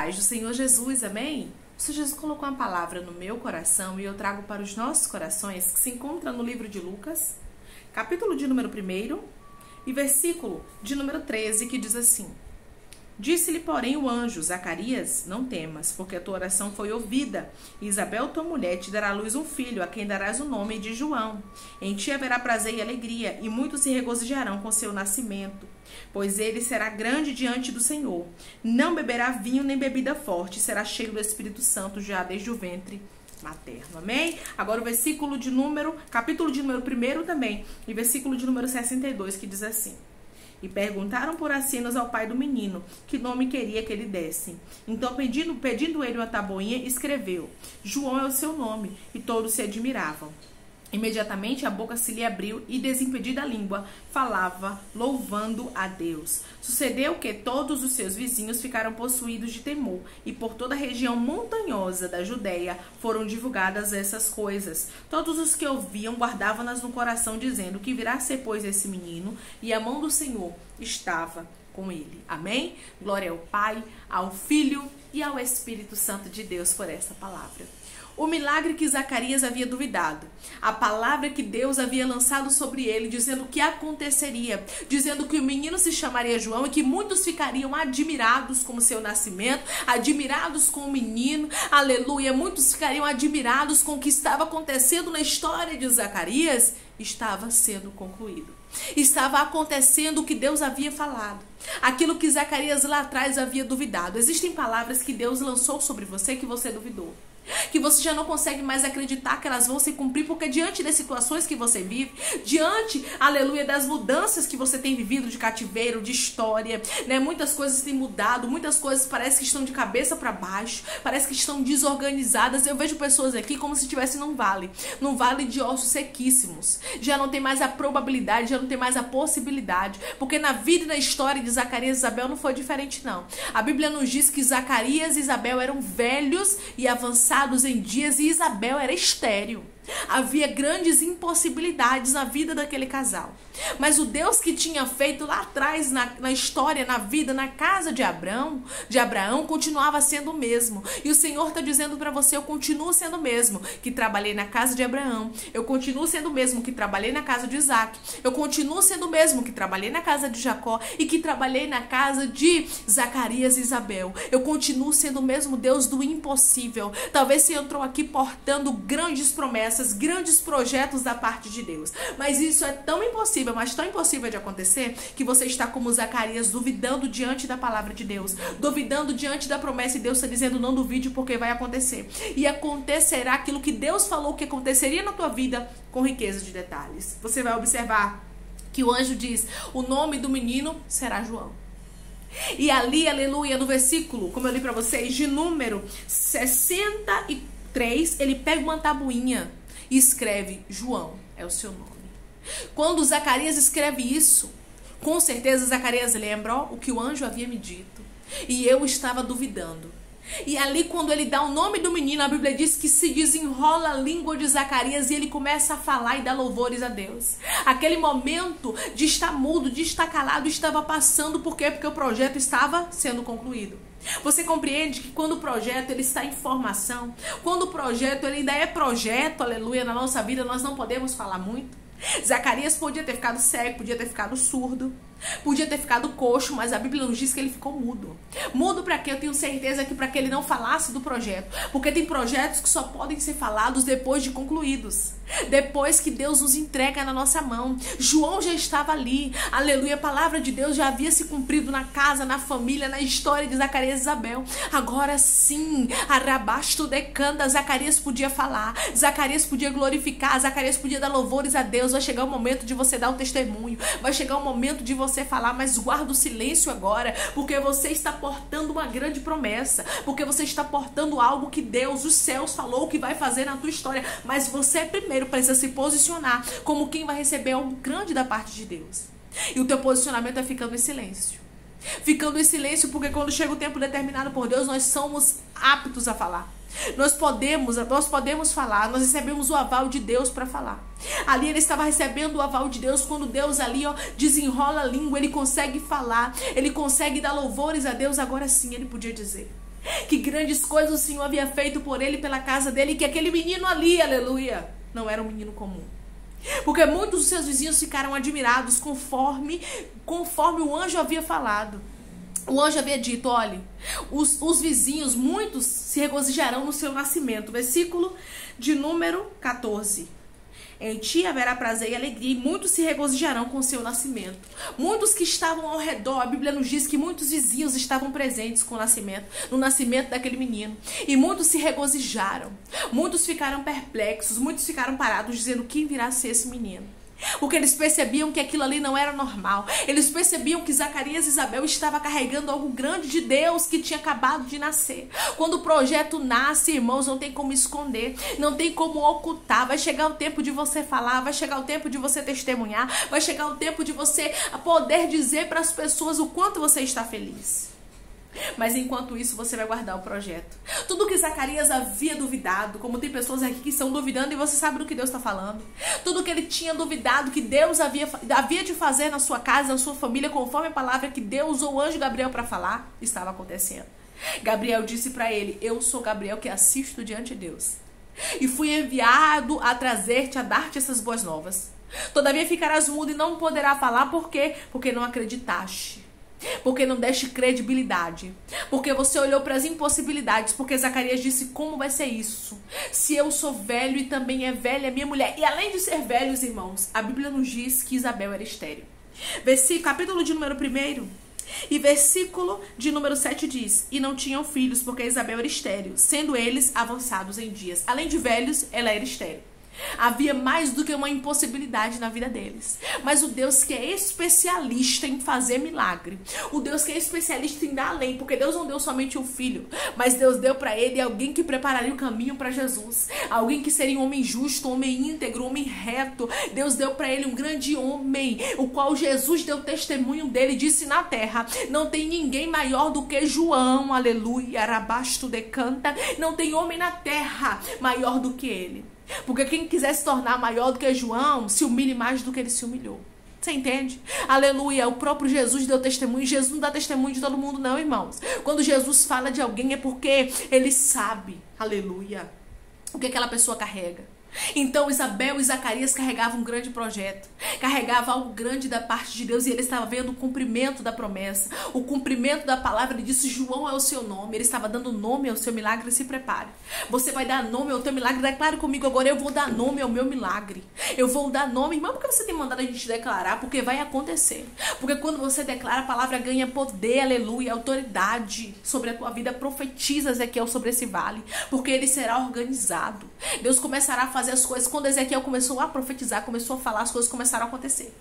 paz do Senhor Jesus, amém? O Senhor Jesus colocou uma palavra no meu coração e eu trago para os nossos corações, que se encontra no livro de Lucas, capítulo de número 1 e versículo de número 13, que diz assim: Disse-lhe, porém, o anjo: Zacarias, não temas, porque a tua oração foi ouvida. E Isabel, tua mulher, te dará à luz um filho, a quem darás o nome de João. Em ti haverá prazer e alegria, e muitos se regozijarão com seu nascimento, pois ele será grande diante do Senhor. Não beberá vinho nem bebida forte, será cheio do Espírito Santo já desde o ventre materno, amém? Agora o versículo de número, capítulo de número 1 também, e versículo de número 62, que diz assim: E perguntaram por acenos ao pai do menino, que nome queria que ele desse. Então, pedindo ele uma tabuinha, escreveu: João é o seu nome, e todos se admiravam. Imediatamente a boca se lhe abriu e, desimpedida a língua, falava, louvando a Deus. Sucedeu que todos os seus vizinhos ficaram possuídos de temor, e por toda a região montanhosa da Judéia foram divulgadas essas coisas. Todos os que ouviam guardavam-nas no coração, dizendo: Que virá ser, pois, esse menino? E a mão do Senhor estava com ele. Amém? Glória ao Pai, ao Filho e ao Espírito Santo de Deus por essa palavra. O milagre que Zacarias havia duvidado, a palavra que Deus havia lançado sobre ele, dizendo que aconteceria, dizendo que o menino se chamaria João e que muitos ficariam admirados com o seu nascimento, admirados com o menino, aleluia, muitos ficariam admirados com o que estava acontecendo na história de Zacarias, estava sendo concluído. Estava acontecendo o que Deus havia falado, aquilo que Zacarias lá atrás havia duvidado. Existem palavras que Deus lançou sobre você que você duvidou, que você já não consegue mais acreditar que elas vão se cumprir, porque diante das situações que você vive, diante, aleluia, das mudanças que você tem vivido de cativeiro, de história, né? Muitas coisas têm mudado, muitas coisas parece que estão de cabeça para baixo, parece que estão desorganizadas. Eu vejo pessoas aqui como se estivessem num vale de ossos sequíssimos. Já não tem mais a probabilidade, já não tem mais a possibilidade, porque na vida e na história de Zacarias e Isabel não foi diferente, não. A Bíblia nos diz que Zacarias e Isabel eram velhos e avançados em dias, e Isabel era estéril. Havia grandes impossibilidades na vida daquele casal. Mas o Deus que tinha feito lá atrás, na história, na vida, na casa de Abraão, continuava sendo o mesmo. E o Senhor está dizendo para você: eu continuo sendo o mesmo que trabalhei na casa de Abraão. Eu continuo sendo o mesmo que trabalhei na casa de Isaac. Eu continuo sendo o mesmo que trabalhei na casa de Jacó e que trabalhei na casa de Zacarias e Isabel. Eu continuo sendo o mesmo Deus do impossível. Talvez você entrou aqui portando grandes promessas, grandes projetos da parte de Deus, mas isso é tão impossível, mas tão impossível de acontecer, que você está como Zacarias, duvidando diante da palavra de Deus, duvidando diante da promessa, e Deus está dizendo: não duvide, porque vai acontecer, e acontecerá aquilo que Deus falou que aconteceria na tua vida, com riqueza de detalhes. Você vai observar que o anjo diz: o nome do menino será João. E ali, aleluia, no versículo, como eu li para vocês, de número 63, ele pega uma tabuinha e escreve: João é o seu nome. Quando Zacarias escreve isso, com certeza Zacarias lembra o que o anjo havia me dito, e eu estava duvidando. E ali, quando ele dá o nome do menino, a Bíblia diz que se desenrola a língua de Zacarias e ele começa a falar e dar louvores a Deus. Aquele momento de estar mudo, de estar calado, estava passando. Por quê? Porque o projeto estava sendo concluído. Você compreende que quando o projeto ele está em formação, quando o projeto ele ainda é projeto, aleluia, na nossa vida, nós não podemos falar muito. Zacarias podia ter ficado cego, podia ter ficado surdo, podia ter ficado coxo, mas a Bíblia nos diz que ele ficou mudo. Mudo para quê? Eu tenho certeza que para que ele não falasse do projeto, porque tem projetos que só podem ser falados depois de concluídos, depois que Deus nos entrega na nossa mão. João já estava ali, aleluia, a palavra de Deus já havia se cumprido na casa, na família, na história de Zacarias e Isabel. Agora sim, arabasto decanta, Zacarias podia falar, Zacarias podia glorificar, Zacarias podia dar louvores a Deus. Vai chegar o momento de você dar o testemunho, vai chegar o momento de você falar, mas guarda o silêncio agora, porque você está portando uma grande promessa, porque você está portando algo que Deus, os céus, falou que vai fazer na tua história, mas você primeiro precisa se posicionar como quem vai receber algo grande da parte de Deus. E o teu posicionamento é ficando em silêncio. Ficando em silêncio, porque quando chega o tempo determinado por Deus, nós somos aptos a falar. Nós podemos falar, nós recebemos o aval de Deus para falar. Ali ele estava recebendo o aval de Deus, quando Deus ali desenrola a língua, ele consegue falar, ele consegue dar louvores a Deus. Agora sim ele podia dizer: que grandes coisas o Senhor havia feito por ele, pela casa dele, e que aquele menino ali, aleluia, não era um menino comum. Porque muitos dos seus vizinhos ficaram admirados conforme o anjo havia falado. O anjo havia dito, olhe, os vizinhos, muitos se regozijarão no seu nascimento. Versículo de número 14. Em ti haverá prazer e alegria, e muitos se regozijarão com o seu nascimento. Muitos que estavam ao redor, a Bíblia nos diz que muitos vizinhos estavam presentes com o nascimento, no nascimento daquele menino. E muitos se regozijaram. Muitos ficaram perplexos, muitos ficaram parados, dizendo, quem virá ser esse menino? Porque eles percebiam que aquilo ali não era normal. Eles percebiam que Zacarias e Isabel estavam carregando algo grande de Deus que tinha acabado de nascer. Quando o projeto nasce, irmãos, não tem como esconder, não tem como ocultar. Vai chegar o tempo de você falar, vai chegar o tempo de você testemunhar, vai chegar o tempo de você poder dizer para as pessoas o quanto você está feliz. Mas enquanto isso, você vai guardar o projeto. Tudo que Zacarias havia duvidado, como tem pessoas aqui que estão duvidando e você sabe do que Deus está falando. Tudo que ele tinha duvidado que Deus havia de fazer na sua casa, na sua família, conforme a palavra que Deus usou o anjo Gabriel para falar, estava acontecendo. Gabriel disse para ele, eu sou Gabriel que assisto diante de Deus. E fui enviado a trazer-te, a dar-te essas boas novas. Todavia ficarás mudo e não poderá falar, por quê? Porque não acreditaste. Porque não deste credibilidade. Porque você olhou para as impossibilidades. Porque Zacarias disse, como vai ser isso? Se eu sou velho e também é velha minha mulher. E além de ser velhos, irmãos, a Bíblia nos diz que Isabel era estéril. Capítulo de número 1 e versículo de número 7 diz, e não tinham filhos, porque Isabel era estéril, sendo eles avançados em dias. Além de velhos, ela era estéril. Havia mais do que uma impossibilidade na vida deles. Mas o Deus que é especialista em fazer milagre, o Deus que é especialista em dar além, porque Deus não deu somente um filho, mas Deus deu para ele alguém que prepararia o caminho para Jesus, alguém que seria um homem justo, um homem íntegro, um homem reto. Deus deu para ele um grande homem, o qual Jesus deu testemunho dele, disse na terra, não tem ninguém maior do que João, aleluia, arabasto decanta, não tem homem na terra maior do que ele. Porque quem quiser se tornar maior do que João, se humilhe mais do que ele se humilhou. Você entende? Aleluia, o próprio Jesus deu testemunho. Jesus não dá testemunho de todo mundo não, irmãos. Quando Jesus fala de alguém é porque ele sabe, aleluia, o que aquela pessoa carrega. Então Isabel e Zacarias carregavam um grande projeto, carregavam algo grande da parte de Deus, e ele estava vendo o cumprimento da promessa, o cumprimento da palavra. Ele disse, João é o seu nome. Ele estava dando nome ao seu milagre. Se prepare, você vai dar nome ao teu milagre. Declare comigo agora, eu vou dar nome ao meu milagre. Eu vou dar nome. Irmão, por que você tem mandado a gente declarar? Porque vai acontecer. Porque quando você declara, a palavra ganha poder, aleluia, autoridade sobre a tua vida. Profetiza, Ezequiel, sobre esse vale, porque ele será organizado. Deus começará a fazer as coisas. Quando Ezequiel começou a profetizar, começou a falar, as coisas começaram a acontecer.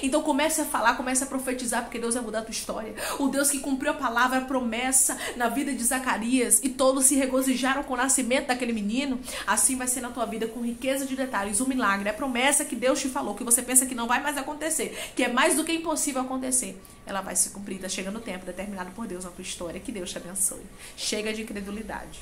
Então comece a falar, comece a profetizar, porque Deus vai mudar a tua história. O Deus que cumpriu a palavra, a promessa na vida de Zacarias, e todos se regozijaram com o nascimento daquele menino, assim vai ser na tua vida, com riqueza de detalhes, um milagre, a promessa que Deus te falou, que você pensa que não vai mais acontecer, que é mais do que impossível acontecer, ela vai se cumprir. Está chegando o tempo determinado por Deus na tua história. Que Deus te abençoe. Chega de incredulidade.